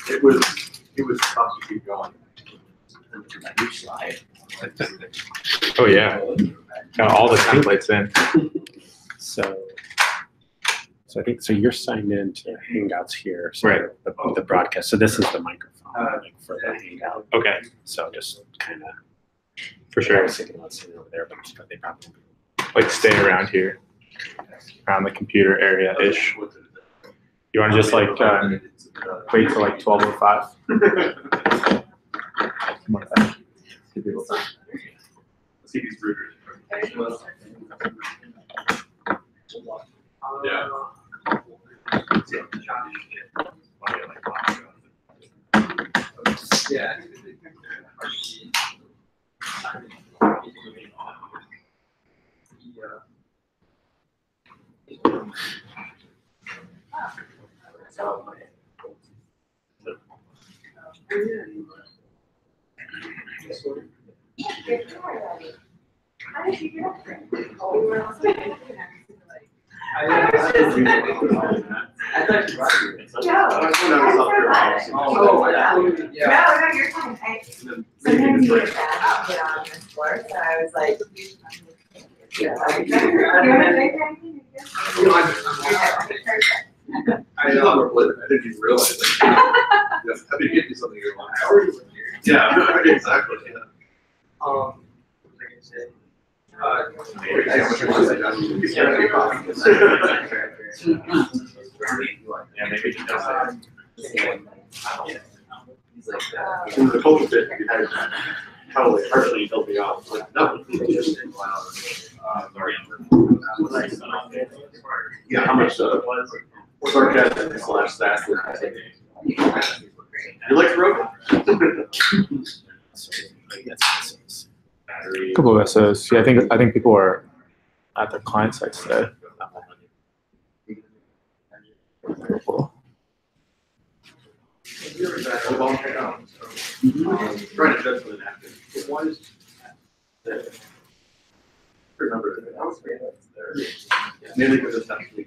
It was tough to keep going. New slide. Oh yeah, got all the templates in. So I think you're signed in to Hangouts here, so right? The broadcast. So this is the microphone for the Hangout. Okay. So just kind of for sure. Sitting over there, but they probably like stay around here, around the computer area ish. You want to just like wait till like 12:05? Come on. See these rooters. Yeah. Yeah. How did you get up there? I thought you were No, you're fine. Sometimes you get that, get on this floor, so I was like, yeah. I didn't even realize that. How did you get me something here? How are you here? Yeah, exactly. Yeah. The culture fit, you had totally partially built me off. Like, no, yeah, how much sarcasm slash sass? You like Rogan? A couple of SOs. Yeah, I think people are at their client sites today. Cool. Trying to judge for the napkin. Why is that? Remember that. Maybe because it's actually.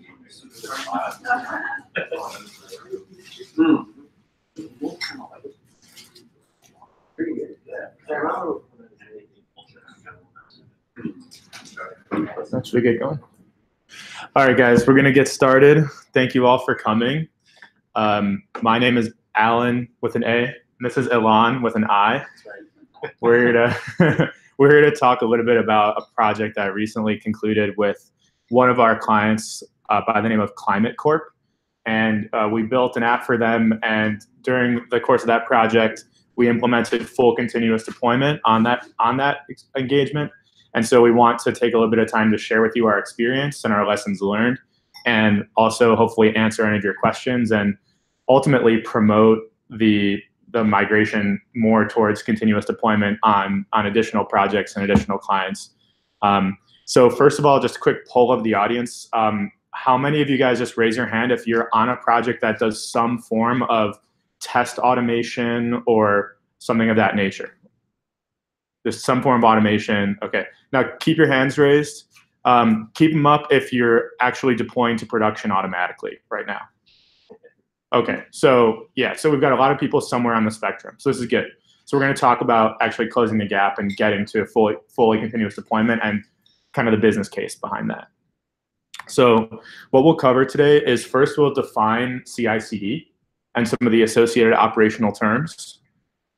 Let's actually get going. All right, guys, we're going to get started. Thank you all for coming. My name is Allan with an A, and this is Ilan with an I. We're here to talk a little bit about a project that I recently concluded with one of our clients by the name of Climate Corp. And we built an app for them, and during the course of that project, we implemented full continuous deployment on that engagement. And so we want to take a little bit of time to share with you our experience and our lessons learned, and also hopefully answer any of your questions and ultimately promote the migration more towards continuous deployment on additional projects and additional clients. So first of all, just a quick poll of the audience. How many of you guys just raise your hand if you're on a project that does some form of test automation or something of that nature? There's some form of automation. Okay, now keep your hands raised. Keep them up if you're actually deploying to production automatically right now. Okay, so yeah, so we've got a lot of people somewhere on the spectrum. So this is good. So we're going to talk about actually closing the gap and getting to fully continuous deployment and kind of the business case behind that. So what we'll cover today is first we'll define CI/CD and some of the associated operational terms.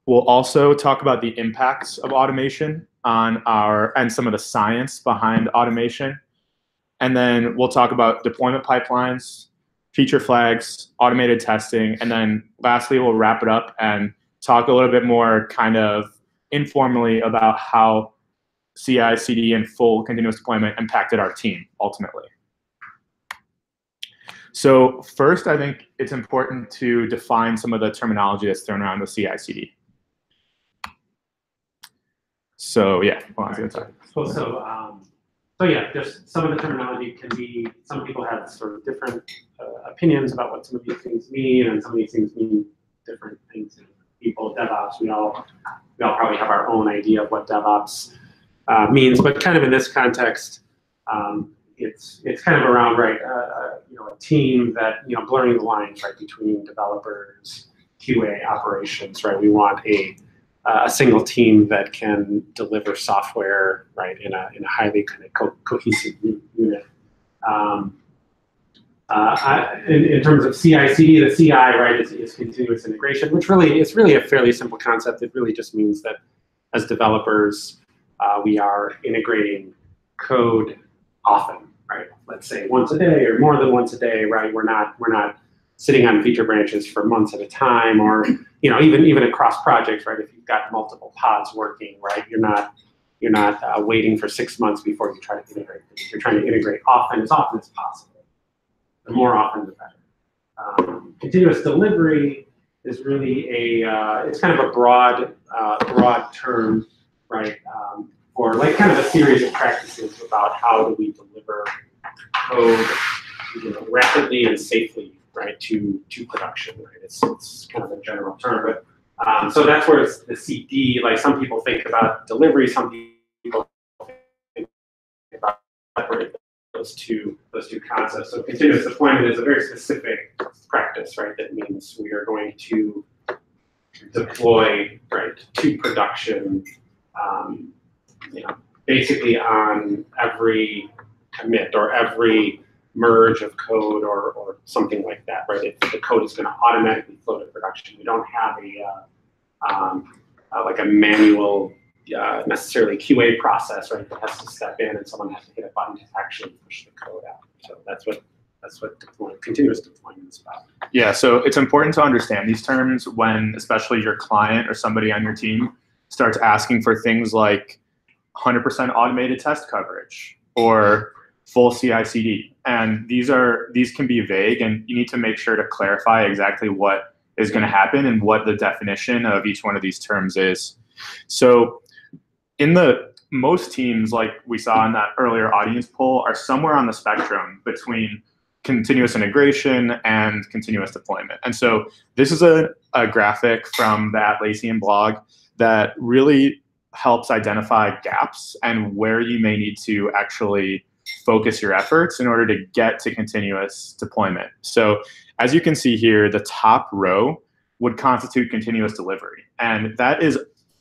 We'll also talk about the impacts of automation on and some of the science behind automation. And then we'll talk about deployment pipelines, feature flags, automated testing, and then lastly, we'll wrap it up and talk a little bit more kind of informally about how CI/CD and full continuous deployment impacted our team ultimately. So first, I think it's important to define some of the terminology that's thrown around with CI/CD. So yeah, So yeah, just some of the terminology can be, some people have sort of different opinions about what some of these things mean, and some of these things mean different things. People, DevOps, we all probably have our own idea of what DevOps means, but kind of in this context, it's kind of around, right, a team that, blurring the lines, right, between developers, QA, operations, right? We want a single team that can deliver software, right, in a highly kind of cohesive unit. In terms of CI/CD, the CI, right, is continuous integration, which really is really a fairly simple concept. It really just means that as developers, we are integrating code often, right? Let's say once a day or more than once a day, right? We're not sitting on feature branches for months at a time, or even across projects, right? If you've got multiple pods working, right, you're not waiting for 6 months before you try to integrate things. You're trying to integrate as often as possible. The more often, the better. Continuous delivery is really it's kind of a broad term, right? Or like kind of a series of practices about how do we deliver code rapidly and safely, right, to production, right? It's kind of a general term, but so that's where it's the CD. Like some people think about delivery, some people think about separate those two concepts. So continuous deployment is a very specific practice, right? That means we are going to deploy, right, to production, basically on every commit or every merge of code or something like that, right? The code is going to automatically flow to production. We don't have like a manual, necessarily QA process, right? That has to step in and someone has to hit a button to actually push the code out. So that's what continuous deployment is about. Yeah, so it's important to understand these terms when, especially your client or somebody on your team starts asking for things like 100% automated test coverage or full CI/CD. And these can be vague, and you need to make sure to clarify exactly what is going to happen and what the definition of each one of these terms is. So in most teams, like we saw in that earlier audience poll, are somewhere on the spectrum between continuous integration and continuous deployment. And so this is a graphic from the Atlassian blog that really helps identify gaps and where you may need to actually focus your efforts in order to get to continuous deployment. So as you can see here, the top row would constitute continuous delivery, and that is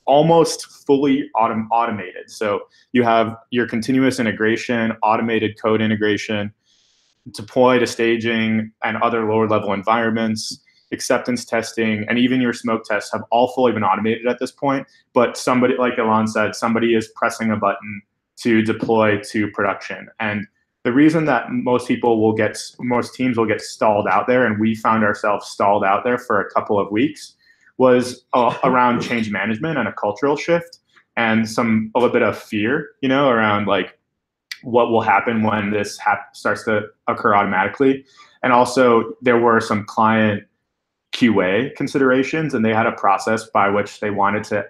almost fully automated. So you have your continuous integration, automated code integration, deploy to staging and other lower level environments, acceptance testing, and even your smoke tests have all fully been automated at this point. But somebody, like Ilan said, somebody is pressing a button to deploy to production. And the reason that most teams will get stalled out there, and we found ourselves stalled out there for a couple of weeks, was around change management and a cultural shift and a little bit of fear, around like what will happen when this starts to occur automatically. And also there were some client QA considerations, and they had a process by which they wanted to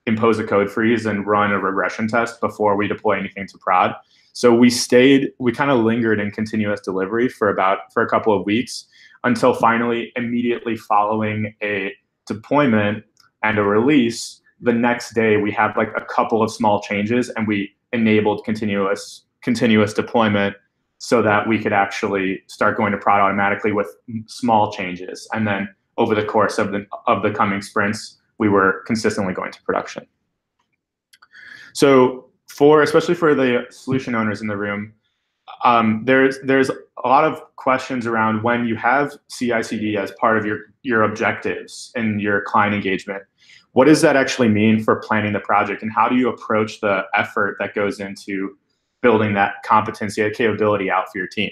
impose a code freeze and run a regression test before we deploy anything to prod. So we kind of lingered in continuous delivery for a couple of weeks until finally, immediately following a deployment and a release, the next day we had like a couple of small changes and we enabled continuous deployment so that we could actually start going to prod automatically with small changes. And then over the course of the coming sprints, we were consistently going to production. So especially for the solution owners in the room, there's a lot of questions around when you have CI/CD as part of your objectives in your client engagement. What does that actually mean for planning the project, and how do you approach the effort that goes into building that competency and capability out for your team?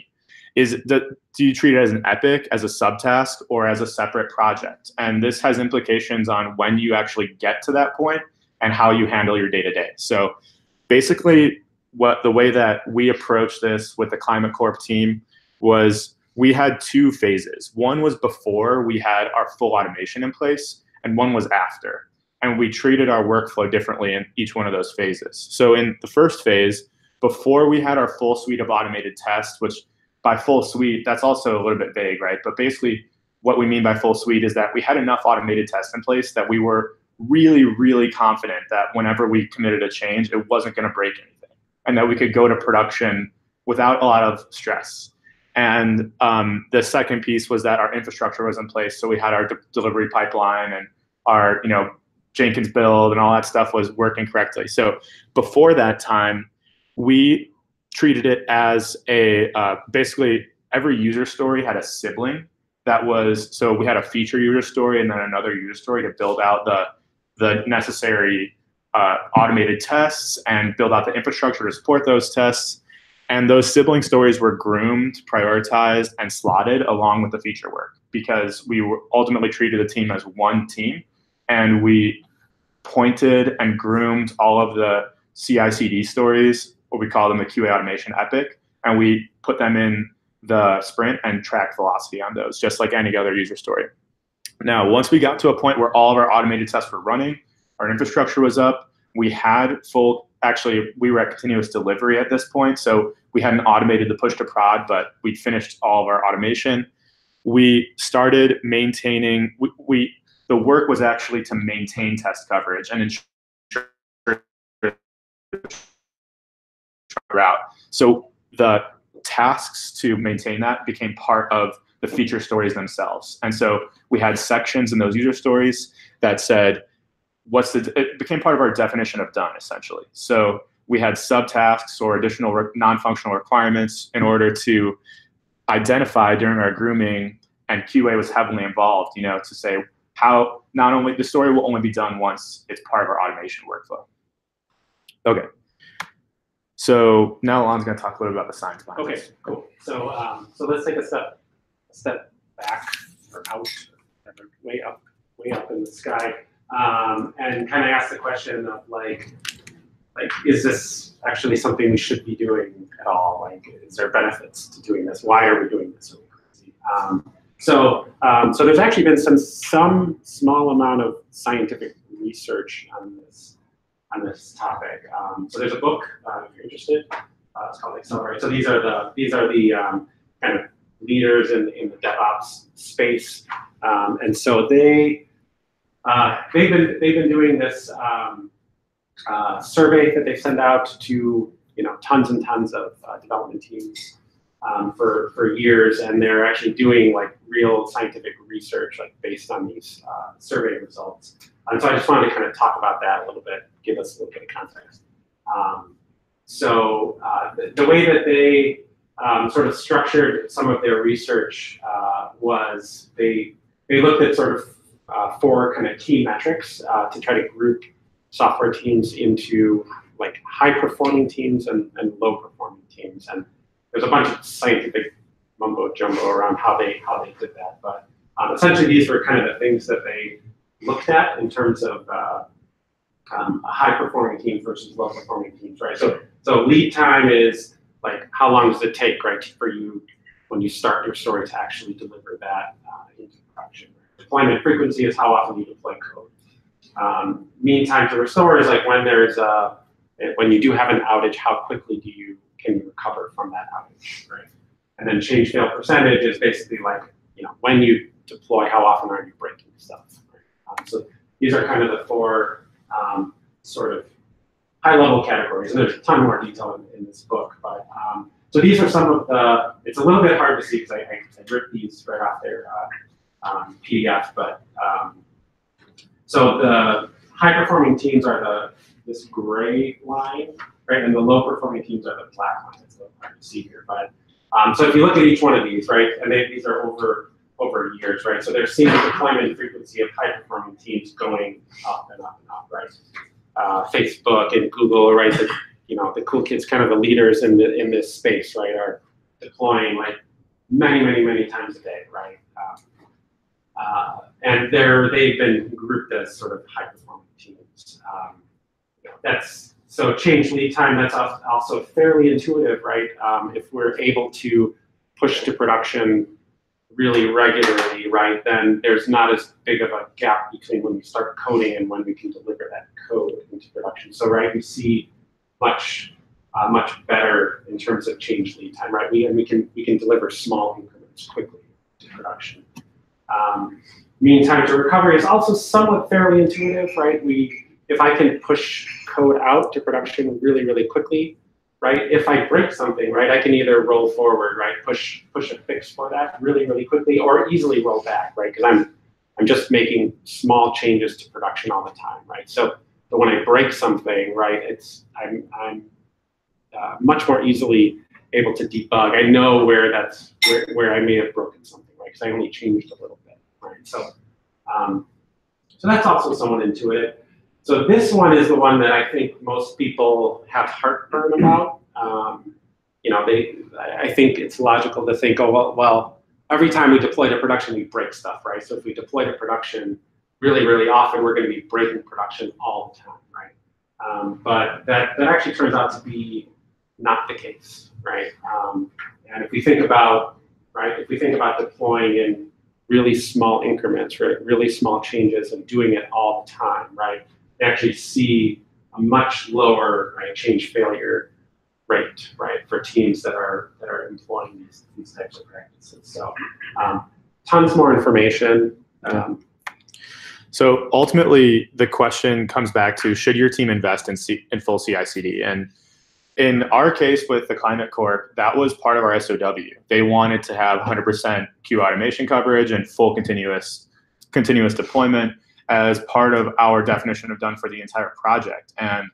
Do you treat it as an epic, as a subtask, or as a separate project? And this has implications on when you actually get to that point and how you handle your day-to-day. So basically, the way that we approached this with the Climate Corp team was we had two phases. One was before we had our full automation in place, and one was after. And we treated our workflow differently in each one of those phases. So in the first phase, before we had our full suite of automated tests, which by full suite, that's also a little bit vague, right? But basically what we mean by full suite is that we had enough automated tests in place that we were really, really confident that whenever we committed a change, it wasn't going to break anything, and that we could go to production without a lot of stress. And the second piece was that our infrastructure was in place. So we had our delivery pipeline and our, Jenkins build and all that stuff was working correctly. So before that time, we treated it as a, basically every user story had a sibling that was, so we had a feature user story and then another user story to build out the necessary automated tests and build out the infrastructure to support those tests. And those sibling stories were groomed, prioritized, and slotted along with the feature work because we were ultimately treated the team as one team, and we pointed and groomed all of the CI/CD stories, what we call them the QA automation epic, and we put them in the sprint and tracked velocity on those, just like any other user story. Now, once we got to a point where all of our automated tests were running, our infrastructure was up, we had we were at continuous delivery at this point, so we hadn't automated the push to prod, but we'd finished all of our automation. We started maintaining, the work was actually to maintain test coverage and ensure route. So the tasks to maintain that became part of the feature stories themselves. And so we had sections in those user stories that said, it became part of our definition of done, essentially. So we had subtasks or additional non-functional requirements in order to identify during our grooming, and QA was heavily involved, to say how not only the story will only be done once it's part of our automation workflow. Okay. So now Allan's going to talk a little bit about the science behind Okay, cool. So let's take a step back or out, way up in the sky, and kind of ask the question of like, is this actually something we should be doing at all? Like, is there benefits to doing this? Why are we doing this? So there's actually been some small amount of scientific research on this topic. So there's a book if you're interested. It's called Accelerate. So these are the kind of leaders in the DevOps space, and so they've been doing this survey that they send out to tons and tons of development teams for years, and they're actually doing like real scientific research based on these survey results. And so I just wanted to kind of talk about that a little bit, give us a little bit of context. So the way that they sort of structured some of their research was they looked at sort of 4 kind of key metrics to try to group software teams into like high-performing teams and low-performing teams. And there's a bunch of scientific mumbo jumbo around how they did that, but essentially these were kind of the things that they looked at in terms of a high-performing team versus low-performing teams, right? So lead time is like how long does it take, right, for you when you start your story to actually deliver that into production. Deployment frequency is how often you deploy code. Mean time to restore is like when you do have an outage, how quickly can you recover from that outage, right? And then change fail percentage is basically like, when you deploy, how often are you breaking stuff, right? So these are kind of the 4 sort of high-level categories, and there's a ton more detail in this book, but so these are some of the, it's a little bit hard to see because I ripped these right off their PDF, but so the high-performing teams are this gray line, right, and the low-performing teams are the black line. It's a little hard to see here, but so if you look at each one of these, right, and these are over years, right, so they're seeing the deployment frequency of high-performing teams going up and up and up, right. Facebook and Google, right, the cool kids, kind of the leaders in this space, right, are deploying like many times a day, right. And they've been grouped as sort of high-performing teams. So change lead time, that's also fairly intuitive, right? If we're able to push to production really regularly, right, then there's not as big of a gap between when we start coding and when we can deliver that code into production. So, right, we see much better in terms of change lead time, right? We can deliver small increments quickly to production. Mean time to recovery is also somewhat fairly intuitive, right? If I can push code out to production really quickly, right? If I break something, right, I can either roll forward, right, push a fix for that really, really quickly, or easily roll back, right? Because I'm just making small changes to production all the time, right? So when I break something, right, I'm much more easily able to debug. I know where I may have broken something, right? Because I only changed a little bit, right? So that's also somewhat intuitive. So this one is the one that I think most people have heartburn about. You know, I think it's logical to think, oh, well, every time we deploy to production, we break stuff, right? So if we deploy to production really, really often, we're going to be breaking production all the time, right? But that actually turns out to be not the case, right? And if we think about, right, deploying in really small increments, right, really small changes, and doing it all the time, right, we actually see a much lower, right, change failure rate, right, for teams that are employing these types of practices. So tons more information. So ultimately, the question comes back to, should your team invest in full CI/CD? And in our case with the Climate Corp, that was part of our SOW. They wanted to have 100% queue automation coverage and full continuous deployment as part of our definition of done for the entire project. And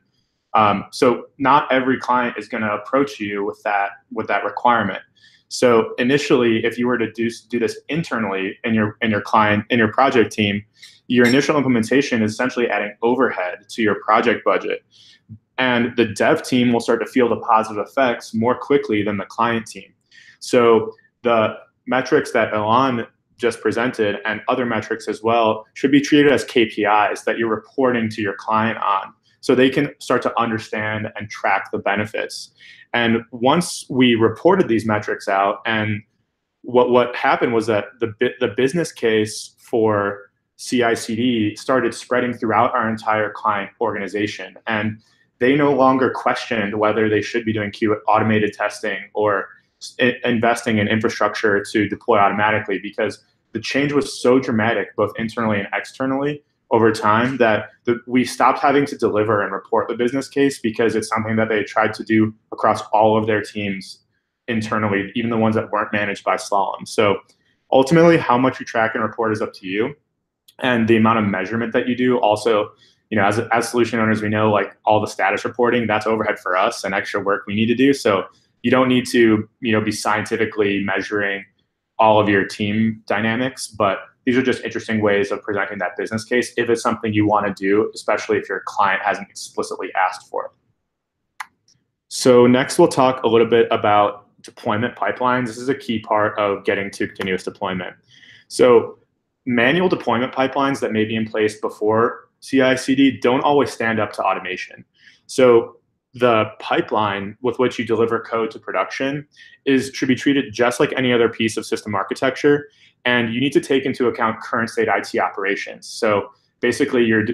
so not every client is going to approach you with that requirement. So initially, if you were to do this internally in your project team, your initial implementation is essentially adding overhead to your project budget. And the dev team will start to feel the positive effects more quickly than the client team. So the metrics that Ilan just presented, and other metrics as well, should be treated as KPIs that you're reporting to your client on, so they can start to understand and track the benefits. And once we reported these metrics out, and what happened was that the business case for CI/CD started spreading throughout our entire client organization, and they no longer questioned whether they should be doing automated testing or investing in infrastructure to deploy automatically, because the change was so dramatic, both internally and externally, over time, that we stopped having to deliver and report the business case, because it's something that they tried to do across all of their teams internally, even the ones that weren't managed by Slalom. So ultimately, how much you track and report is up to you, and the amount of measurement that you do also. You know, as solution owners, we know, like, all the status reporting, that's overhead for us and extra work we need to do. So you don't need to, be scientifically measuring all of your team dynamics, but these are just interesting ways of presenting that business case if it's something you want to do, especially if your client hasn't explicitly asked for it. So next, we'll talk a little bit about deployment pipelines. This is a key part of getting to continuous deployment. So manual deployment pipelines that may be in place before CI/CD don't always stand up to automation. So the pipeline with which you deliver code to production should be treated just like any other piece of system architecture, and you need to take into account current state IT operations. So basically, you're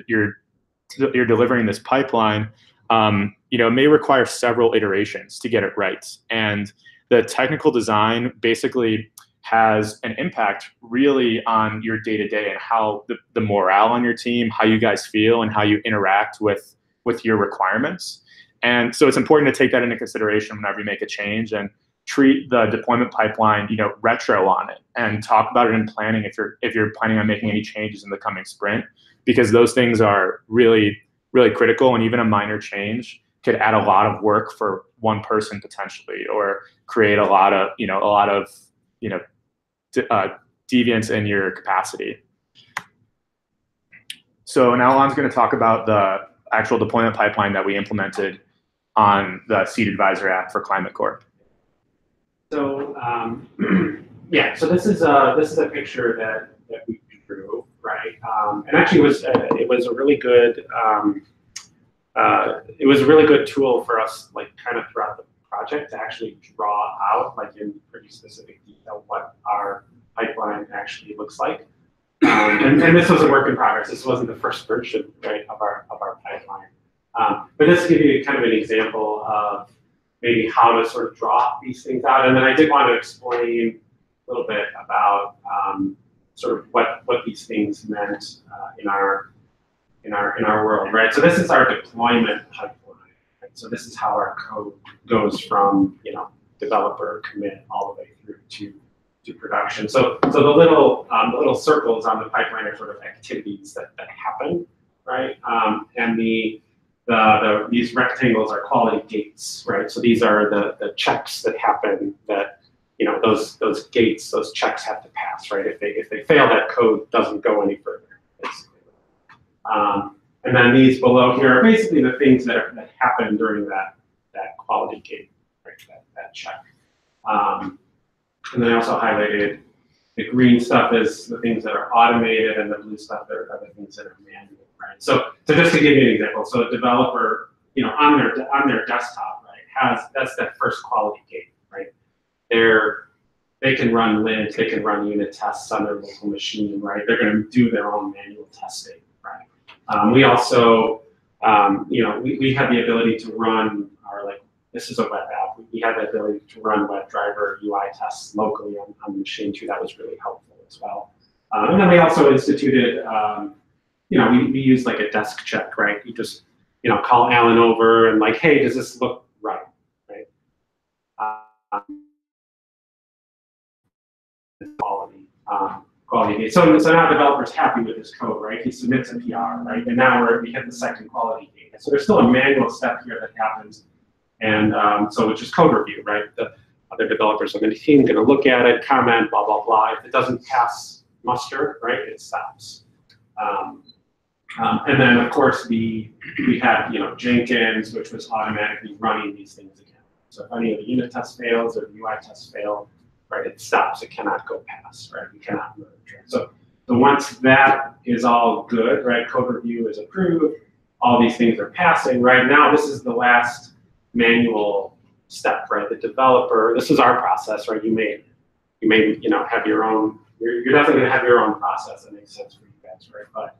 delivering this pipeline. May require several iterations to get it right, and the technical design basically has an impact really on your day-to-day and how the morale on your team, how you guys feel, and how you interact with your requirements. And so it's important to take that into consideration whenever you make a change, and treat the deployment pipeline, retro on it, and talk about it in planning if you're planning on making any changes in the coming sprint, because those things are really, really critical, and even a minor change could add a lot of work for one person potentially, or create a lot of deviance in your capacity. So now Allan's going to talk about the actual deployment pipeline that we implemented on the Seed Advisor app for Climate Corp. So yeah, so this is a picture that we drew, right? And actually, it was a really good tool for us, like, kind of throughout the project, to actually draw out, like, in pretty specific detail what our pipeline actually looks like. And this was a work in progress. This wasn't the first version, right, of our pipeline. But this gives you kind of an example of maybe how to sort of draw these things out. And then I did want to explain a little bit about sort of what these things meant in our world, right? So this is our deployment pipeline. Right? So this is how our code goes from, developer commit all the way through to production. So the little circles on the pipeline are sort of activities that happen, right? And these rectangles are quality gates, right? So these are the checks that happen that, those gates, those checks have to pass, right? If they fail, that code doesn't go any further, basically. And then these below here are basically the things that happen during that quality gate, right? That check. And then I also highlighted the green stuff is the things that are automated, and the blue stuff are the things that are manual, right? So just to give you an example, so a developer, on their desktop, right, that's that first quality gate, right? They can run lint, they can run unit tests on their local machine, right? They're going to do their own manual testing, right? We also, we have the ability to run this is a web app. We had the ability to run WebDriver UI tests locally on the machine too. That was really helpful as well. And then we also instituted, we use like a desk check, right? You just, call Allan over and like, hey, does this look right, right? Quality. So now the developer's happy with his code, right? He submits a PR, right? And now we hit the second quality gate. So there's still a manual step here that happens. And so it's just code review, right? The other developers on the team going to look at it, comment, blah, blah, blah. If it doesn't pass muster, right, it stops. And then, of course, we had, Jenkins, which was automatically running these things again. So if any of the unit tests fails or the UI tests fail, right, it stops. It cannot go past, right? We cannot merge. Right? So once that is all good, right, code review is approved, all these things are passing. Right now, this is the last manual step, right? The developer, this is our process, right? You may have your own, you're definitely gonna have your own process that makes sense for you guys, right? But,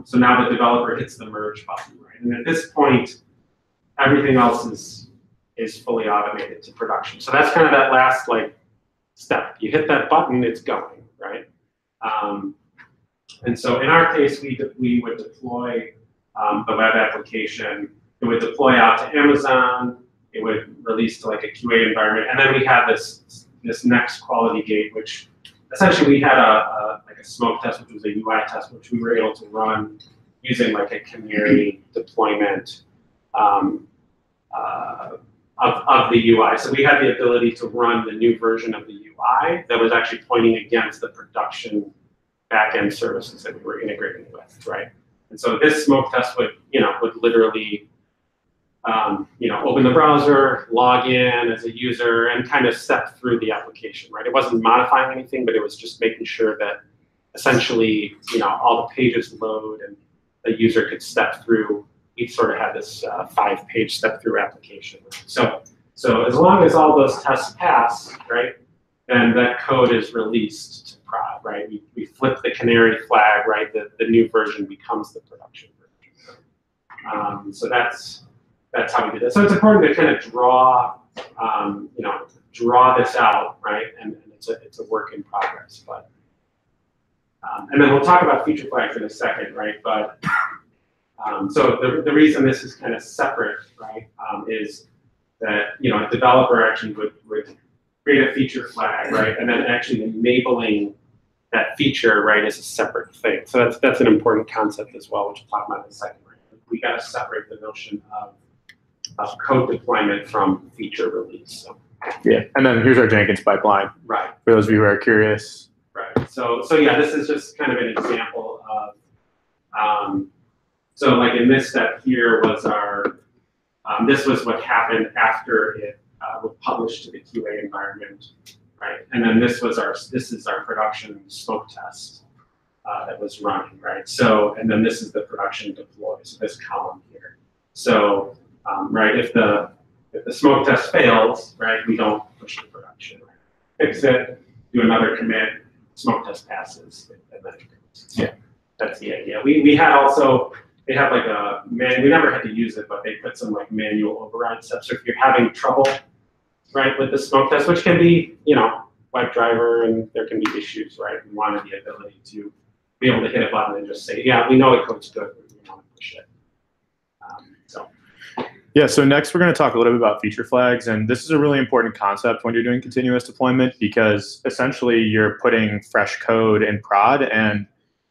so now the developer hits the merge button, right? And at this point, everything else is fully automated to production. So that's kind of that last step. You hit that button, it's going, right? And so in our case, we would deploy the web application. It would deploy out to Amazon. It would release to a QA environment, and then we had this next quality gate, which essentially we had a smoke test, which was a UI test, which we were able to run using a canary deployment of the UI. So we had the ability to run the new version of the UI that was actually pointing against the production backend services that we were integrating with, right? And so this smoke test would literally open the browser, log in as a user, and kind of step through the application, right? It wasn't modifying anything, but it was just making sure that essentially, all the pages load and the user could step through. We sort of had this 5-page step-through application. So as long as all those tests pass, right, then that code is released to prod, right? We flip the canary flag, right? The new version becomes the production version. So that's how we did it. So it's important to kind of draw this out, right? And it's a work in progress. But and then we'll talk about feature flags in a second, right? But so the reason this is kind of separate, right, is that a developer actually would create a feature flag, right, and then actually enabling that feature, right, is a separate thing. So that's an important concept as well, which we'll talk about in a second. Right? We got to separate the notion of code deployment from feature release. So. Yeah, and then here's our Jenkins pipeline. Right. For those of you who are curious. Right. So yeah, this is just kind of an example of. So in this step here was our. This was what happened after it was published to the QA environment, right? And then this is our production smoke test that was running, right? So and then this is the production deploy. So this column here. So right, if the smoke test fails, right, we don't push to production. Right? Fix it, do another commit, smoke test passes, and then it goes. So that's the idea. We had also. They have we never had to use it, but they put some manual override steps. So if you're having trouble, right, with the smoke test, which can be, WebDriver, and there can be issues, right? We wanted the ability to be able to hit a button and just say, yeah, we know it code's good, but we want to push it. Yeah, so next we're going to talk a little bit about feature flags, and this is a really important concept when you're doing continuous deployment because essentially you're putting fresh code in prod, and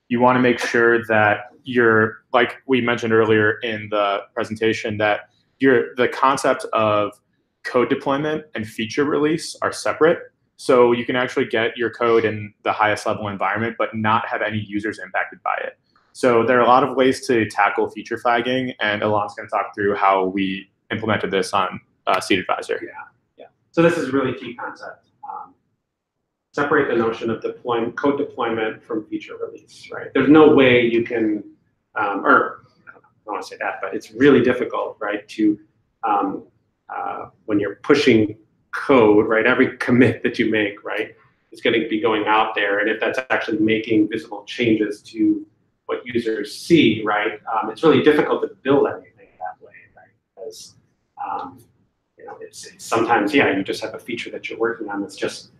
you want to make sure that you're, like we mentioned earlier in the presentation, that the concept of code deployment and feature release are separate. So you can actually get your code in the highest level environment, but not have any users impacted by it. So there are a lot of ways to tackle feature flagging, and Ilan's going to talk through how we implemented this on Seed Advisor. Yeah. So this is a really key concept. Separate the notion of code deployment from feature release, right? There's no way you can, or I don't want to say that, but it's really difficult, right, to, when you're pushing code, right, every commit that you make, right, is going to be going out there. And if that's actually making visible changes to what users see, right, it's really difficult to build anything that way, right? Because you know, it's sometimes, yeah, you just have a feature that you're working on that's just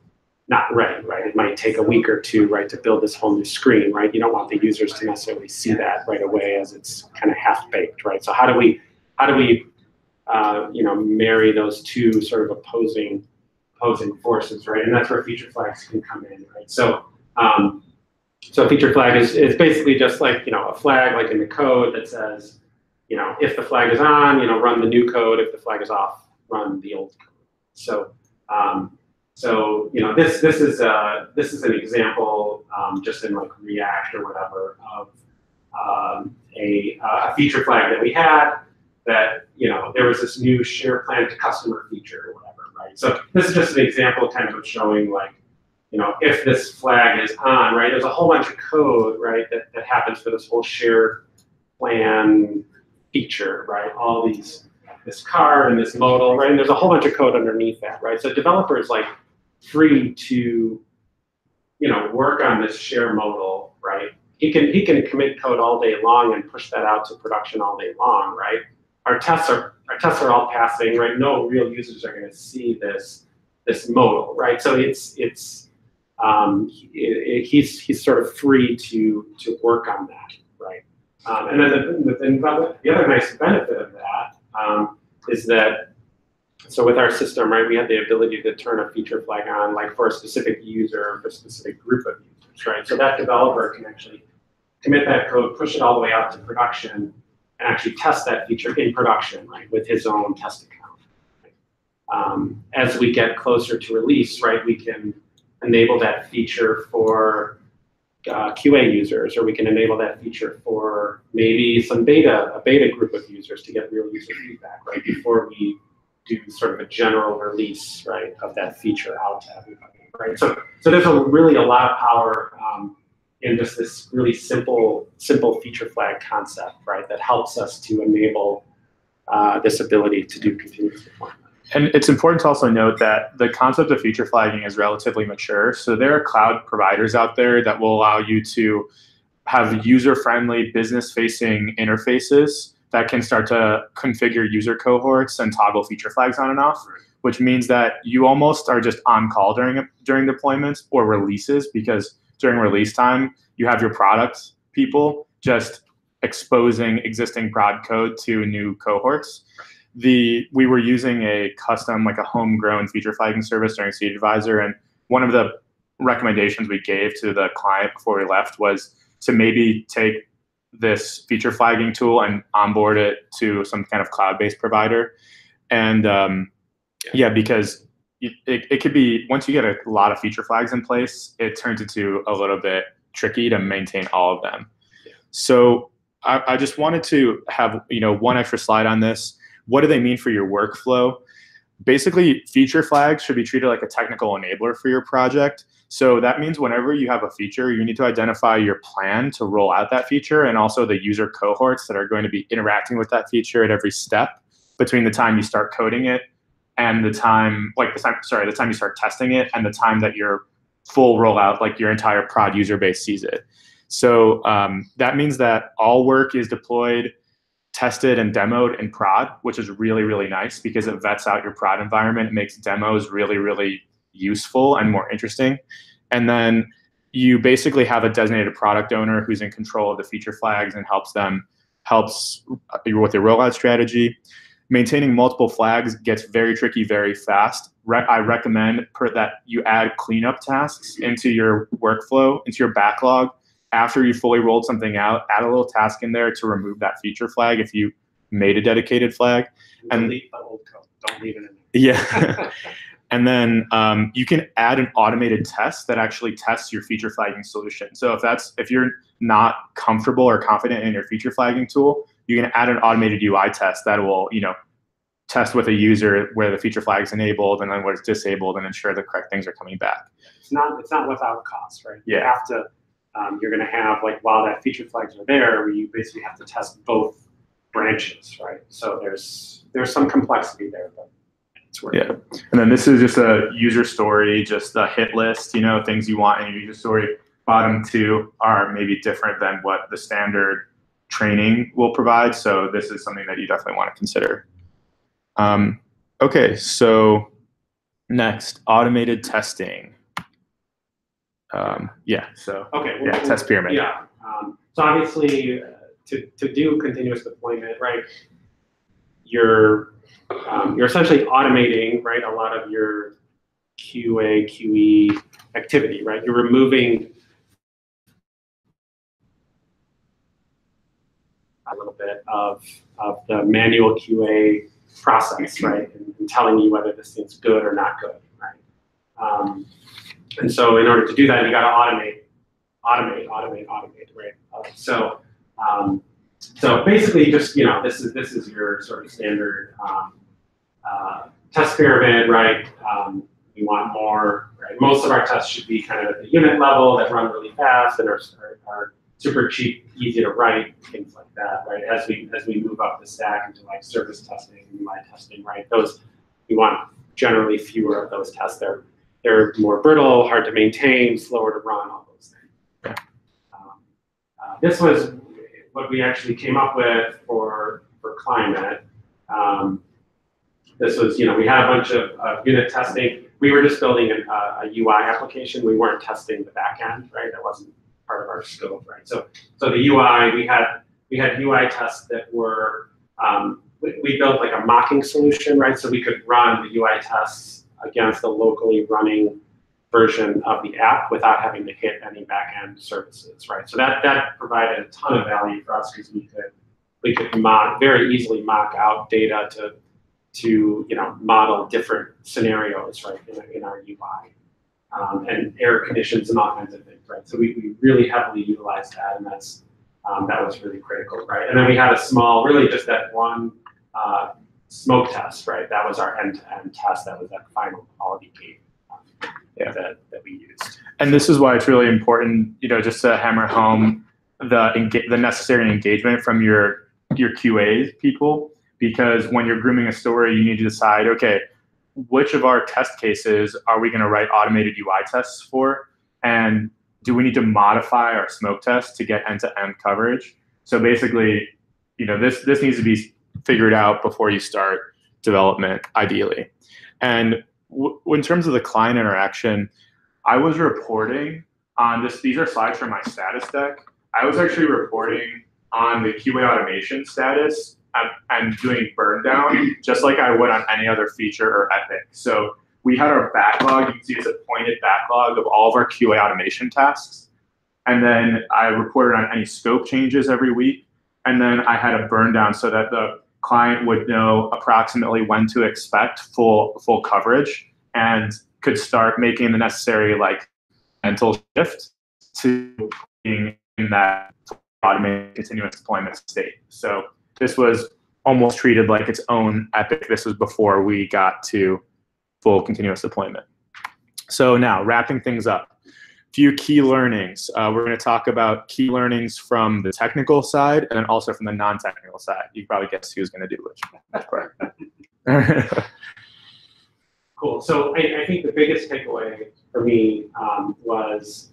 not ready, right? It might take a week or two, right, to build this whole new screen, right? You don't want the users to necessarily see that right away as it's kind of half baked, right? So how do we you know, marry those two sort of opposing forces, right? And that's where feature flags can come in, right? So so a feature flag is basically just like, you know, a flag like in the code that says, you know, if the flag is on, you know, run the new code. If the flag is off, run the old code. So so you know, this is an example just in like React or whatever of a feature flag that we had that, you know, there was this new share plan to customer feature or whatever, right? So this is just an example kind of showing like, you know, if this flag is on, right, there's a whole bunch of code, right, that happens for this whole share plan feature, right? All this card and this modal, right? And there's a whole bunch of code underneath that, right? So developer is like free to, you know, work on this share modal, right? He can commit code all day long and push that out to production all day long, right? Our tests are all passing, right? No real users are going to see this modal, right? So he's sort of free to work on that, right? And then the other nice benefit of that is that, so with our system, right, we have the ability to turn a feature flag on, like for a specific user or for a specific group of users, right? So that developer can actually commit that code, push it all the way out to production, and actually test that feature in production, right, with his own test account. Right? As we get closer to release, right, we can enable that feature for QA users, or we can enable that feature for maybe a beta group of users to get real user feedback, right, before we do sort of a general release, right, of that feature out to everybody, right? So there's really a lot of power in just this really simple feature flag concept, right, that helps us to enable this ability to do continuous deployment. And it's important to also note that the concept of feature flagging is relatively mature. So there are cloud providers out there that will allow you to have user-friendly, business-facing interfaces that can start to configure user cohorts and toggle feature flags on and off, which means that you almost are just on call during deployments or releases, because during release time, you have your product people just exposing existing prod code to new cohorts. We were using a custom, like a homegrown feature flagging service during Seed Advisor, and one of the recommendations we gave to the client before we left was to maybe take this feature flagging tool and onboard it to some kind of cloud-based provider. And yeah, because it could be, once you get a lot of feature flags in place, it turns into a little bit tricky to maintain all of them. So I just wanted to have, you know, one extra slide on this. What do they mean for your workflow? Basically, feature flags should be treated like a technical enabler for your project. So that means whenever you have a feature, you need to identify your plan to roll out that feature, and also the user cohorts that are going to be interacting with that feature at every step between the time you start coding it and the time you start testing it and the time that your full rollout, like your entire prod user base, sees it. So that means that all work is deployed, tested, and demoed in prod, which is really, really nice because it vets out your prod environment. It makes demos really, really useful and more interesting. And then you basically have a designated product owner who's in control of the feature flags and helps with your rollout strategy. maintaining multiple flags gets very tricky very fast. I recommend that you add cleanup tasks into your workflow, into your backlog. After you fully rolled something out, add a little task in there to remove that feature flag if you made a dedicated flag. And delete the old code. Don't leave it in there. Yeah. And then you can add an automated test that actually tests your feature flagging solution. So if you're not comfortable or confident in your feature flagging tool, you can add an automated UI test that will, test with a user where the feature flag is enabled and then where it's disabled and ensure the correct things are coming back. It's not without cost, right? Yeah. You have to, you're going to have, like, while that feature flags are there, you basically have to test both branches, right? So there's some complexity there, but it's worth it. Yeah. And then this is just a user story, just a hit list, things you want in your user story. Bottom two are maybe different than what the standard training will provide. So this is something that you definitely want to consider. Okay, so next, automated testing. Test pyramid. Yeah. So obviously, to do continuous deployment, right? You're essentially automating, right, a lot of your QA, QE activity, right? You're removing a little bit of the manual QA process, right? And telling you whether this thing's good or not good, right? And so in order to do that, you got to automate, right? So basically, just this is your sort of standard test pyramid, right? We want more, right? Most of our tests should be kind of at the unit level that run really fast and are super cheap, easy to write, things like that, right? As we move up the stack into like service testing, UI testing, right? We want generally fewer of those tests. They're more brittle, hard to maintain, slower to run, all those things. This was what we actually came up with for climate. This was, we had a bunch of unit testing. We were just building a UI application. We weren't testing the back end, right? That wasn't part of our scope, right? So the UI, we had UI tests that were, we built like a mocking solution, right? So we could run the UI tests against a locally running version of the app without having to hit any back-end services, right? So that provided a ton of value for us because we could very easily mock out data to model different scenarios, right, in our UI, and error conditions and all kinds of things, right? So we really heavily utilized that, and that was really critical, right? And then we had a small, really just that one smoke test, right? That was our end-to-end test. That was that final quality gate that we used. And this is why it's really important, just to hammer home the necessary engagement from your QA people, because when you're grooming a story, you need to decide, okay, which of our test cases are we going to write automated UI tests for? And do we need to modify our smoke test to get end-to-end coverage? So basically, this needs to be figured out before you start development, ideally. And in terms of the client interaction, I was reporting on this. These are slides from my status deck. I was actually reporting on the QA automation status and doing burn down, just like I would on any other feature or epic. So we had our backlog. You can see it's a pointed backlog of all of our QA automation tasks. And then I reported on any scope changes every week. And then I had a burn down so that the client would know approximately when to expect full coverage and could start making the necessary mental shift to being in that automated continuous deployment state. So this was almost treated like its own epic. This was before we got to full continuous deployment. So now wrapping things up. Few key learnings. We're going to talk about key learnings from the technical side and then also from the non-technical side. You can probably guess who's going to do which. That's correct. Cool. So I think the biggest takeaway for me was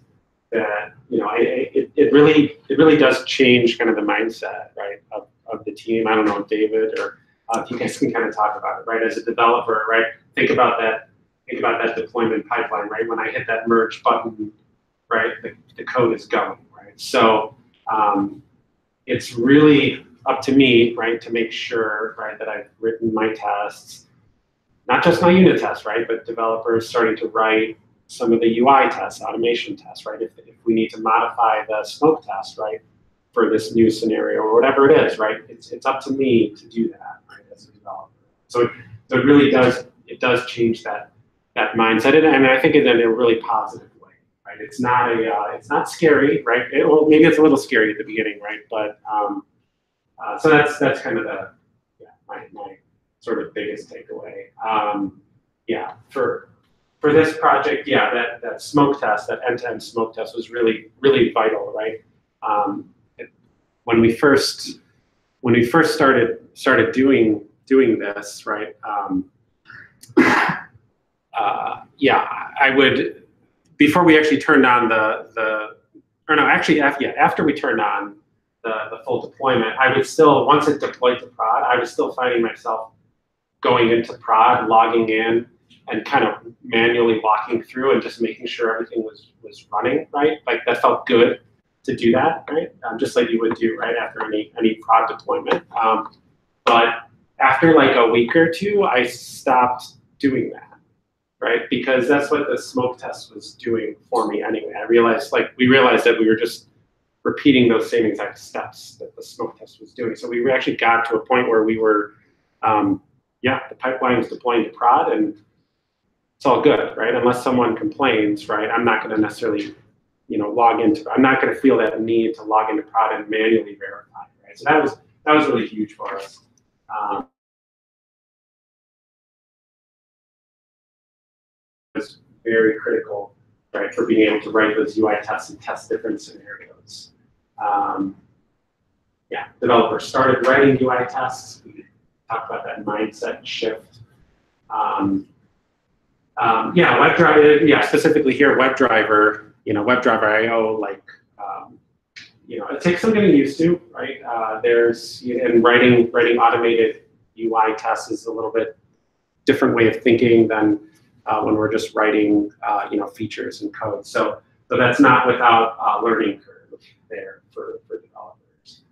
that it really does change kind of the mindset, right, of the team. I don't know if David or if you guys can kind of talk about it, right? As a developer, right? Think about that deployment pipeline, right? When I hit that merge button, right, the code is going, right? So it's really up to me, right, to make sure, right, that I've written my tests, not just my unit tests, right, but developers starting to write some of the UI tests, automation tests, right, if we need to modify the smoke test, right, for this new scenario or whatever it is, right, it's up to me to do that, right, as a developer. So it really does change that mindset, and I think in a really positive way, right? It's not scary, right? Well, maybe it's a little scary at the beginning, right? But so that's kind of my sort of biggest takeaway. For this project, that smoke test, that end-to-end smoke test was really vital, right? When we first started doing this, right? I would, before we actually turned on after we turned on the full deployment, I would still, once it deployed to prod, I was still finding myself going into prod, logging in, and kind of manually walking through and just making sure everything was running, right? Like that felt good to do that, right? Just like you would do, right, after any prod deployment. But after like a week or two, I stopped doing that, right? Because that's what the smoke test was doing for me anyway. we realized that we were just repeating those same exact steps that the smoke test was doing. So we actually got to a point where we were, the pipeline was deploying to prod, and it's all good, right? Unless someone complains, right? I'm not going to necessarily, log into. I'm not going to feel that need to log into prod and manually verify, right? So that was really huge for us. Was very critical, right, for being able to write those UI tests and test different scenarios. Developers started writing UI tests. We talked about that mindset shift. WebDriver, specifically here, WebDriver, WebDriver IO, like, it takes some getting used to, right? And writing automated UI tests is a little bit different way of thinking than when we're just writing, features and code. So that's not without learning curve there for developers.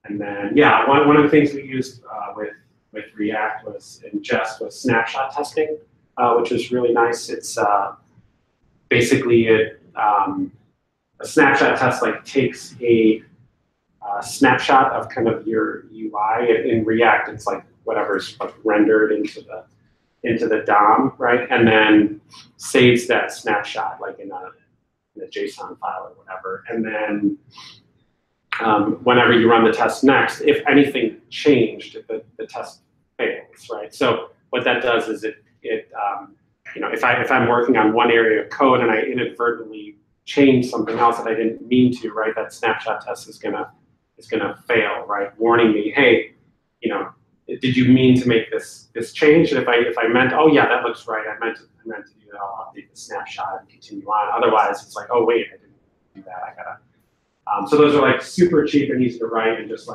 And then, one of the things we used with React was snapshot testing, which was really nice. It's basically a snapshot test takes a snapshot of kind of your UI. In React, it's like whatever's rendered into the DOM, right? And then saves that snapshot like in a JSON file or whatever. And then whenever you run the test next, if anything changed, the test fails, right? So what that does is if I'm working on one area of code and I inadvertently change something else that I didn't mean to, right? That snapshot test is gonna fail, right? Warning me, hey, did you mean to make this change? And if I meant, oh yeah, that looks right, I meant to do that, I'll update the snapshot and continue on. Otherwise, it's like, oh wait, I didn't do that. I gotta. So those are super cheap and easy to write and just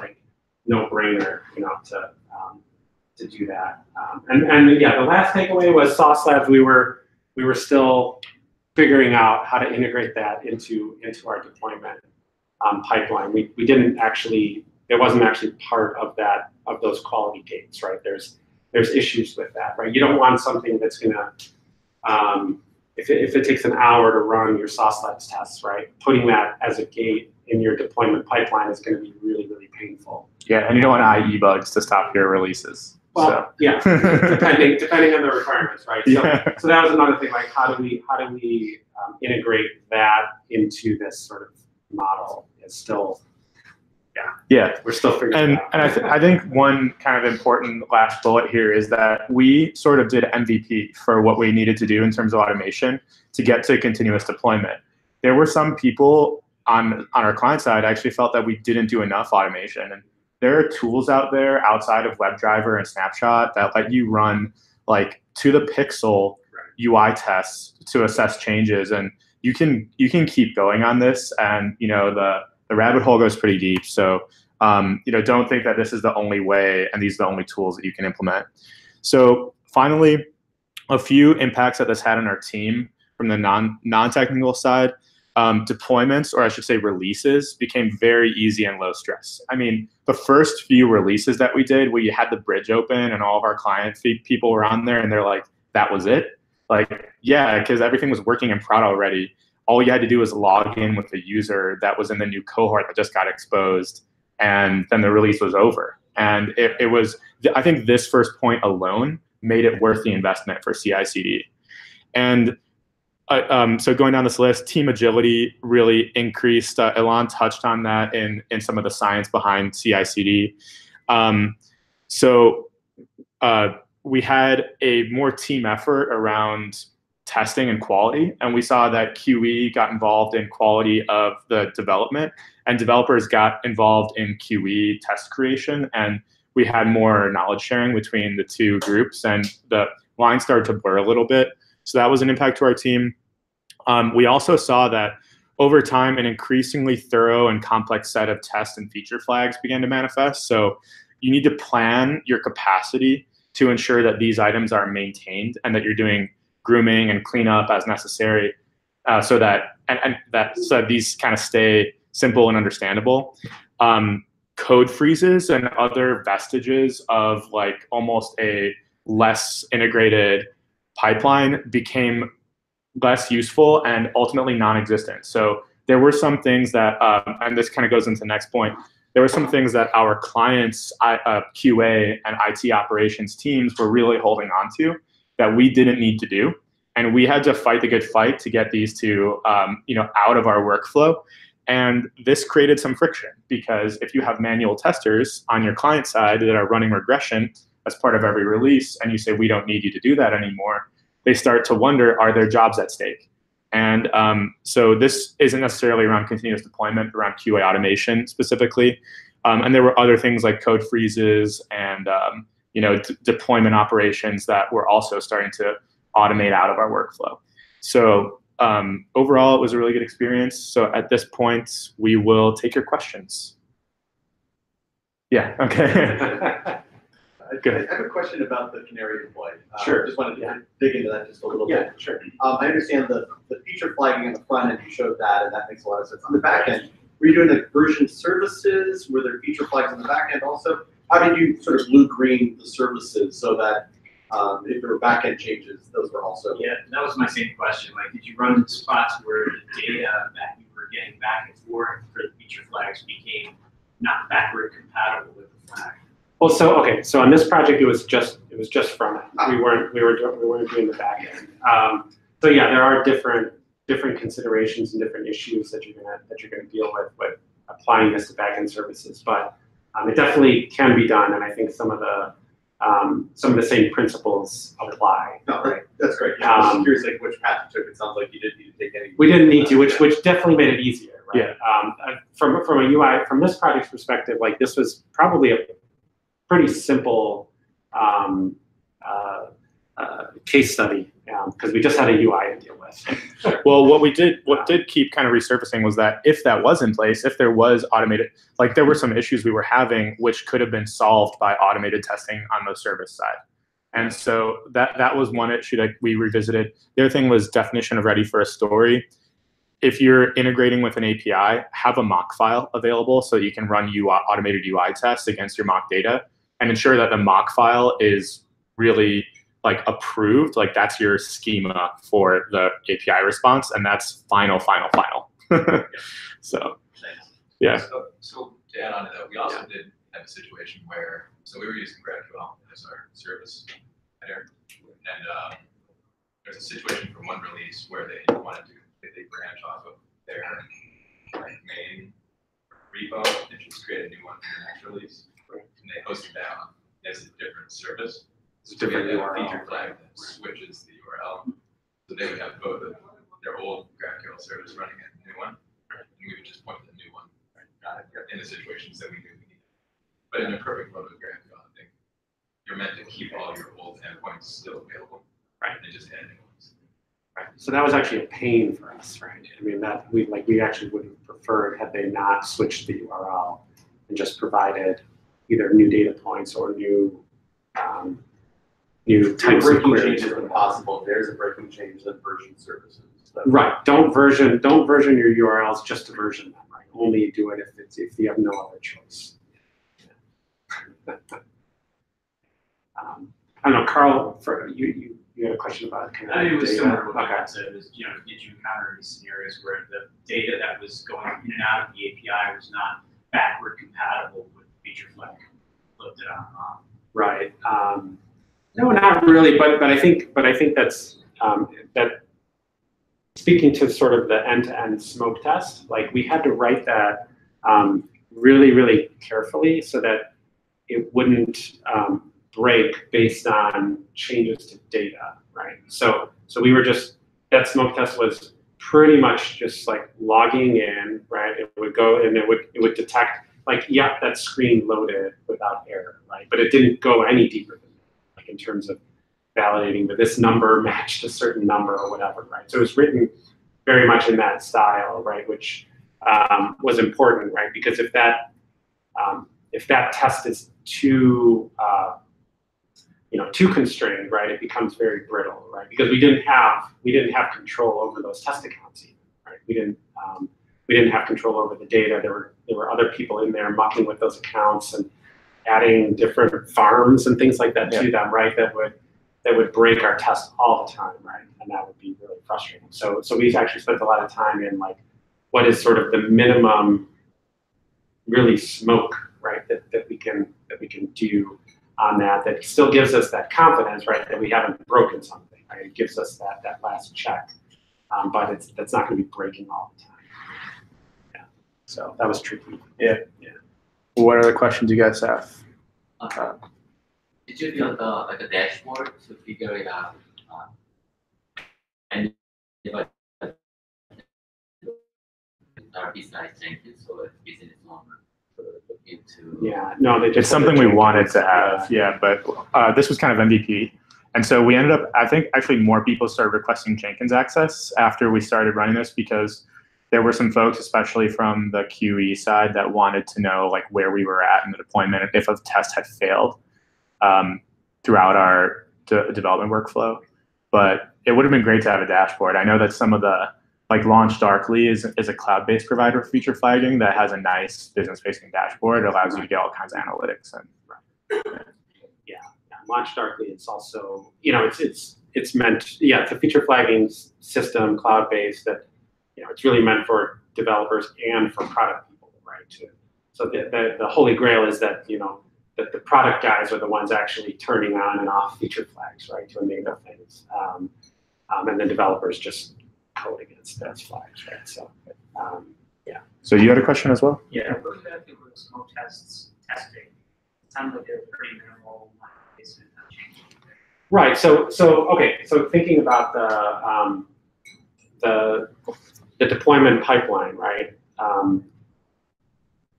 no brainer, to do that. And the last takeaway was Sauce Labs. We were still figuring out how to integrate that into our deployment pipeline. We didn't actually. It wasn't actually part of those quality gates, right? There's issues with that, right? You don't want something that's gonna, if it takes an hour to run your Sauce Labs tests, right? Putting that as a gate in your deployment pipeline is going to be really, really painful. Yeah, and you don't want IE bugs to stop your releases. Well, yeah, depending on the requirements, right? So that was another thing. How do we integrate that into this sort of model? It's still. We're still figuring it out. And I think one kind of important last bullet here is that we sort of did MVP for what we needed to do in terms of automation to get to continuous deployment. There were some people on our client side actually felt that we didn't do enough automation. And there are tools out there outside of WebDriver and Snapshot that let you run to the pixel UI tests to assess changes. And you can keep going on this, and the rabbit hole goes pretty deep. So, don't think that this is the only way and these are the only tools that you can implement. So finally, a few impacts that this had on our team from the non-technical side. deployments, or I should say releases, became very easy and low stress. I mean, the first few releases that we did, we had the bridge open and all of our client people were on there and they're like, that was it? Like, yeah, because everything was working in prod already. All you had to do was log in with the user that was in the new cohort that just got exposed, and then the release was over. And it was, I think this first point alone made it worth the investment for CI/CD. And so going down this list, team agility really increased. Ilan touched on that in some of the science behind CI/CD. We had a more team effort around testing and quality, and we saw that QE got involved in quality of the development, and developers got involved in QE test creation, and we had more knowledge sharing between the two groups, and the line started to blur a little bit. So that was an impact to our team. We also saw that over time, an increasingly thorough and complex set of tests and feature flags began to manifest. So you need to plan your capacity to ensure that these items are maintained and that you're doing grooming and cleanup as necessary, so that these kind of stay simple and understandable. Code freezes and other vestiges of like almost a less integrated pipeline became less useful and ultimately non-existent. So there were some things that, and this kind of goes into the next point, there were some things that our clients, QA and IT operations teams were really holding on to that we didn't need to do. And we had to fight the good fight to get these two out of our workflow. And this created some friction, because if you have manual testers on your client side that are running regression as part of every release, and you say, we don't need you to do that anymore, they start to wonder, are their jobs at stake? And so this isn't necessarily around continuous deployment, around QA automation specifically. And there were other things like code freezes and deployment operations that were also starting to automate out of our workflow. So overall, it was a really good experience. So at this point, we will take your questions. Yeah, okay. Good. I have a question about the canary deploy. Sure. Just wanted to dig into that just a little bit. Yeah, sure. I understand the feature flagging on the front end, you showed that, and that makes a lot of sense. On the back end, were you doing like version services? Were there feature flags on the back end also? How did you sort of blue-green the services so that if there were back end changes, those were also? Yeah, that was my same question. Like, did you run into spots where the data that you were getting back and forth for the feature flags became not backward compatible with the flag? Well, so on this project, it was just front end. We weren't doing the back end. So yeah, there are different considerations and different issues that you're gonna deal with applying this to back end services. But it definitely can be done, and I think some of the same principles apply. No, right. That's great. Yeah, I was curious like which path you took. It sounds like you didn't need to take any. We didn't need to, which definitely made it easier. Right? Yeah. From a UI, from this project's perspective, like this was probably a pretty simple case study, because we just had a UI to deal with. Well, what did keep kind of resurfacing was that if that was in place, if there was automated, like there were some issues we were having which could have been solved by automated testing on the service side. And so that was one issue that we revisited. The other thing was definition of ready for a story. If you're integrating with an API, have a mock file available so you can run automated UI tests against your mock data, and ensure that the mock file is really like approved, like that's your schema for the API response, and that's final. So, yeah. So to add on to that, we also did have a situation where, so we were using GraphQL as our service header, and there's a situation from one release where they wanted to, they branch off of their main repo and just create a new one for the next release. And they hosted that on as a different service. It's a different URL. Feature flag that switches the URL. So they would have both of their old GraphQL service running a new one, and we would just point to the new one in the situations that we knew we needed. But in a perfect world with GraphQL, I think you're meant to keep all your old endpoints still available, right? And just add new ones. Right. So that was actually a pain for us, right? I mean, that we actually would have preferred had they not switched the URL and just provided either new data points or new new types of breaking queries. changes when possible. If there's a breaking change, then version services. Right. Don't version your URLs just to version them. Right. Only do it if you have no other choice. I don't know, Carl. For you had a question about kind of I think it was data. similar to what Okay. Matt said. Was did you encounter any scenarios where the data that was going in and out of the API was not backward compatible with the feature flag looked it up? Right. No, not really. But I think that's that. Speaking to sort of the end-to-end smoke test, like we had to write that really, really carefully so that it wouldn't break based on changes to data, right? So we were just, that smoke test was pretty much just like logging in, right? It would go and it would detect like, yeah, that screen loaded without error, right? But it didn't go any deeper than that, like in terms of validating that this number matched a certain number or whatever, right? So it was written very much in that style, right? Which was important, right? Because if that test is too too constrained, right, it becomes very brittle, right? Because we didn't have control over those test accounts even, right? We didn't have control over the data. There were other people in there mucking with those accounts and adding different farms and things like that to them, right? That would break our test all the time, right? And that would be really frustrating. So we've actually spent a lot of time in like what is sort of the minimum really smoke, right? That we can do on that still gives us that confidence, right? That we haven't broken something, right? It gives us that last check, but that's not going to be breaking all the time. Yeah. So that was tricky. Yeah. What other questions you guys have? Did you build like a dashboard to figure it out? And besides Jenkins, so it's business owner look into. Yeah, no, they just. It's something we wanted to have, but this was kind of MVP. And so we ended up, I think actually more people started requesting Jenkins access after we started running this because there were some folks, especially from the QE side, that wanted to know like where we were at in the deployment, if a test had failed throughout our development workflow. But it would have been great to have a dashboard. I know that some of the, like Launch Darkly is a cloud-based provider for feature flagging that has a nice business-facing dashboard. It allows you to get all kinds of analytics. And yeah, Launch Darkly, it's also, it's meant, it's a feature flagging system, cloud-based, that, it's really meant for developers and for product people, right? So the holy grail is that, that the product guys are the ones actually turning on and off feature flags, right, to enable things. And the developers just code against those flags, right? So, So you had a question as well? Yeah, looking at the smoke tests testing, it sounds like they're pretty minimal. Right. So okay. So thinking about the deployment pipeline, right?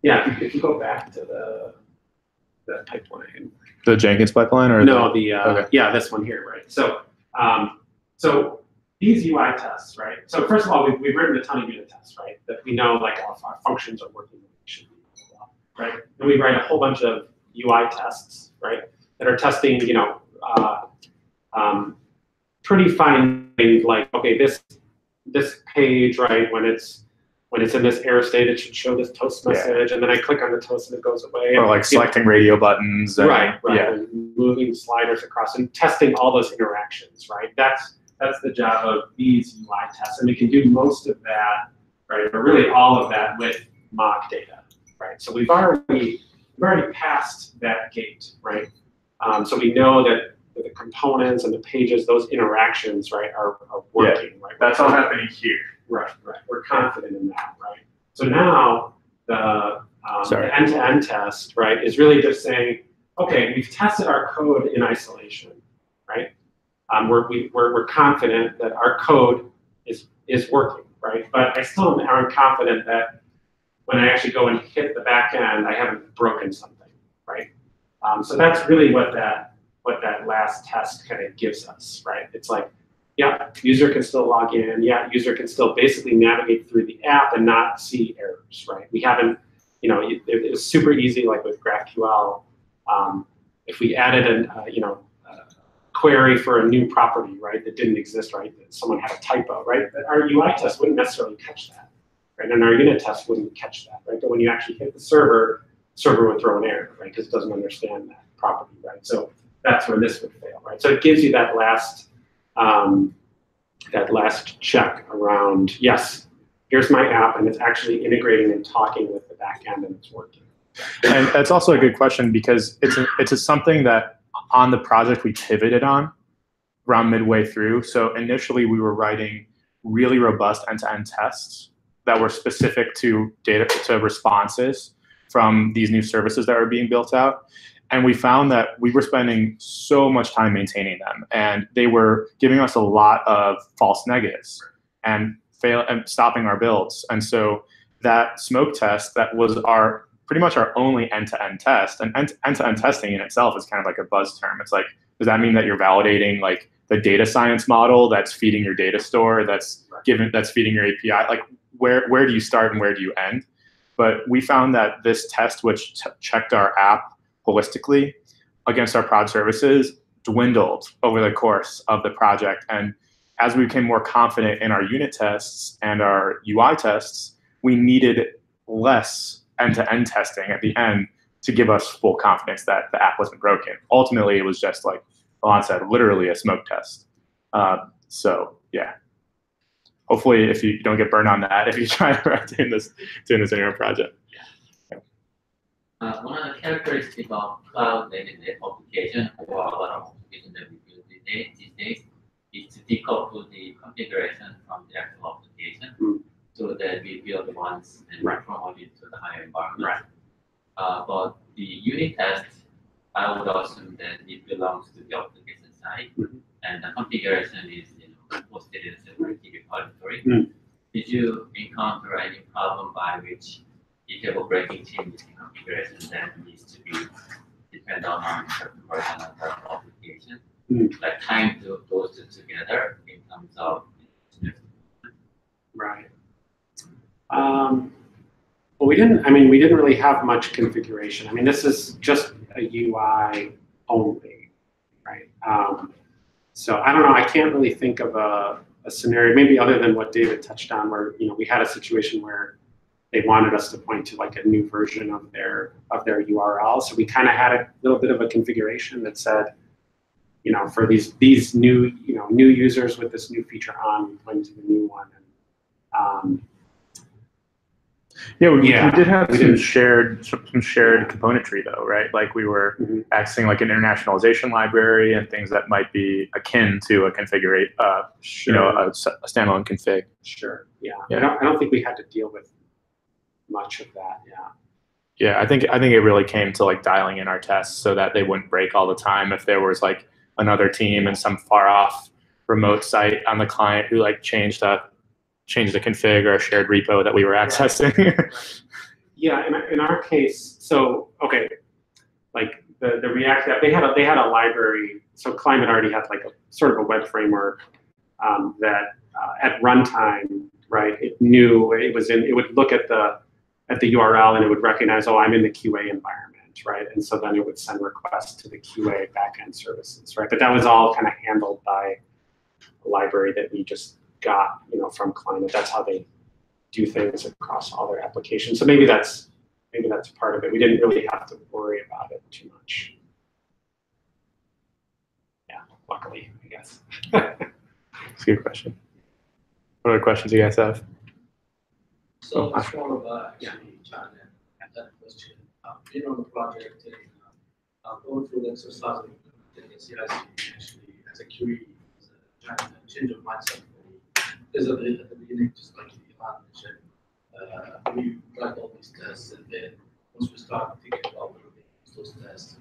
If you go back to the pipeline. The Jenkins pipeline, or no, okay. This one here, right? So so these UI tests, right? So first of all, we've written a ton of unit tests, right? That we know like our functions are working the way they should be, right? And we write a whole bunch of UI tests, right? That are testing, pretty fine, like, okay, this page, right, when it's in this error state, it should show this toast message, and then I click on the toast and it goes away. Or like selecting radio buttons. And, right. And moving sliders across and testing all those interactions, right? That's the job of these UI tests, and we can do most of that, right, or really all of that with mock data, right? So we've already passed that gate, right? So we know that the components and the pages, those interactions, right, are working, right? That's all happening here. Right. We're confident in that, right? So now the end-to-end test, right, is really just saying, okay, we've tested our code in isolation, right? We're confident that our code is working, right? But I still aren't confident that when I actually go and hit the back end, I haven't broken something, right? So that's really what that last test kind of gives us, right? It's like, yeah, user can still log in. Yeah, user can still basically navigate through the app and not see errors, right? We haven't, it was super easy, like with GraphQL. If we added a query for a new property, right, that didn't exist, right, that someone had a typo, right, but our UI test wouldn't necessarily catch that, right, and our unit test wouldn't catch that, right, but when you actually hit the server would throw an error, right, because it doesn't understand that property, right, so that's where this would fail, right, so it gives you that last check around, yes, here's my app, and it's actually integrating and talking with the backend, and it's working. And that's also a good question because it's something that on the project we pivoted on around midway through. So initially we were writing really robust end-to-end tests that were specific to responses from these new services that were being built out. And we found that we were spending so much time maintaining them, and they were giving us a lot of false negatives and stopping our builds. And so that smoke test, that was pretty much our only end-to-end test. And end-to-end testing in itself is kind of like a buzz term. It's like, does that mean that you're validating like the data science model that's feeding your data store, that's feeding your API? Like where do you start and where do you end? But we found that this test, which checked our app holistically against our prod services, dwindled over the course of the project. And as we became more confident in our unit tests and our UI tests, we needed less end-to-end testing at the end to give us full confidence that the app wasn't broken. Ultimately, it was just like Allan said, literally a smoke test. So yeah, hopefully if you don't get burned on that, if you try doing this in your project. One of the characteristics of cloud-native application or a lot of applications that we build these days is to decouple the configuration from the actual application so that we build once and promote it to the higher environment. Right. But the unit test, I would assume that it belongs to the application side, and the configuration is posted in a separate repository. Did you encounter any problem by which if you have a breaking change in configuration that needs to be dependent on certain version of the application? Like tying those two together in terms of right. Well, we didn't really have much configuration. I mean, this is just a UI only, right? So I don't know. I can't really think of a scenario, maybe other than what David touched on, where we had a situation where they wanted us to point to like a new version of their URL. So we kind of had a little bit of a configuration that said, for these new new users with this new feature on, we point to the new one. And, we did have some shared componentry though, right? Like we were accessing like an internationalization library and things that might be akin to a configure, a standalone config. Sure. Yeah. I don't think we had to deal with much of that. Yeah, I think it really came to like dialing in our tests so that they wouldn't break all the time if there was like another team in some far off remote site on the client who like changed the config or a shared repo that we were accessing. Yeah, in our case, so okay, like the React app, they had a library. So Climate already had like a sort of a web framework that at runtime, right? It knew it would look at the URL and it would recognize, oh, I'm in the QA environment, right? And so then it would send requests to the QA backend services, right? But that was all kind of handled by a library that we just got, from Climate. That's how they do things across all their applications. So maybe that's part of it. We didn't really have to worry about it too much. Yeah, luckily, I guess. That's a good question. What other questions do you guys have? So it's more of a John and that question. Being on the project and going through the exercise of the CIC actually as a QE, as a change of mindset. There's at the beginning, just like Ilan mentioned, we write all these tests, and then once we start thinking about those tests,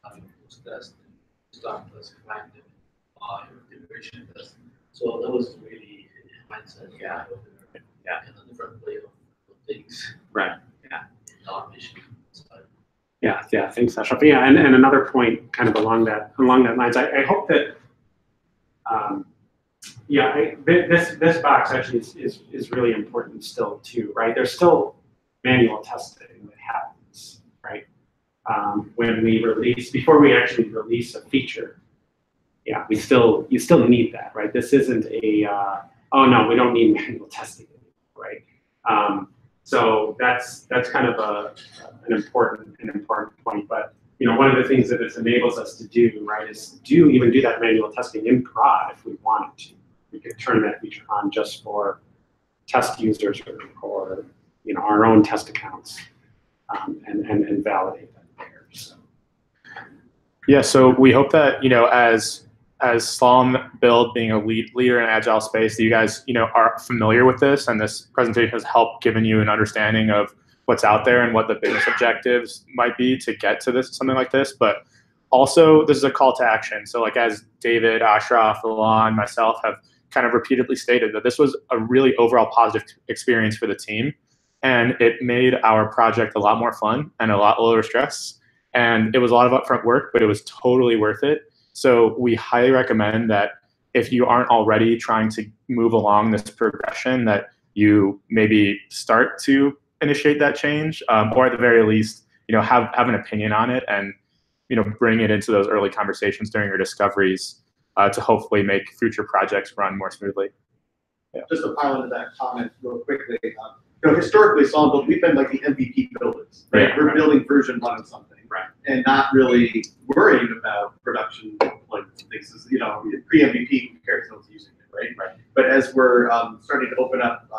having those tests, and start classifying them in integration tests. So that was really mindset. Yeah. And a different way of things. Right. Yeah. In automation. Yeah. Thanks, Ashraf. Yeah, and another point, kind of along that lines. I hope that. This box actually is really important still too, right? There's still manual testing that happens, right? When we before we actually release a feature, yeah, you still need that, right? This isn't a oh no, we don't need manual testing, right? So that's kind of an important point. But one of the things that this enables us to do, right, is even do that manual testing in prod if we wanted to. We could turn that feature on just for test users or our own test accounts, and validate that there. So. Yeah, so we hope that as Slalom Build being a leader in agile space, that you guys are familiar with this, and this presentation has helped given you an understanding of what's out there and what the business objectives might be to get to something like this. But also, this is a call to action. So like as David, Ashraf, Ilan, myself have kind of repeatedly stated, that this was a really overall positive experience for the team, and it made our project a lot more fun and a lot lower stress. And it was a lot of upfront work, but it was totally worth it. So we highly recommend that if you aren't already trying to move along this progression, that you maybe start to initiate that change, or at the very least, have an opinion on it, and bring it into those early conversations during your discoveries to hopefully make future projects run more smoothly. Yeah. Just to pile into that comment real quickly, historically, Slalom Build, we've been like the MVP builders, right? We're building version 1 of something, right, and not really worrying about production like things. Pre-MVP compared to what's using it, right? Right. But as we're starting to open up,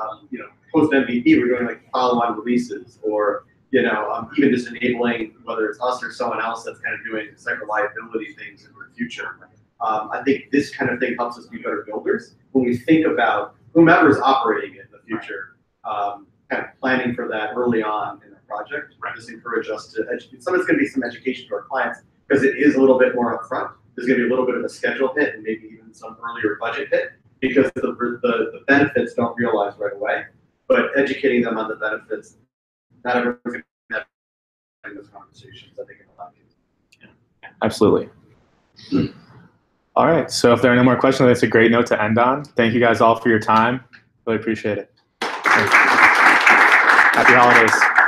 post MVP, we're doing like follow-on releases, or even just enabling whether it's us or someone else that's kind of doing site reliability things in the future. I think this kind of thing helps us be better builders when we think about whomever is operating it in the future. Kind of planning for that early on in the project. Right. Just encourage us to educate. Some of it's going to be some education to our clients, because it is a little bit more upfront. There's going to be a little bit of a schedule hit and maybe even some earlier budget hit, because the benefits don't realize right away. But educating them on the benefits, not everyone's going to have those conversations. I think in a lot of cases. Yeah. Absolutely. All right. So if there are no more questions, that's a great note to end on. Thank you guys all for your time. Really appreciate it. Happy holidays.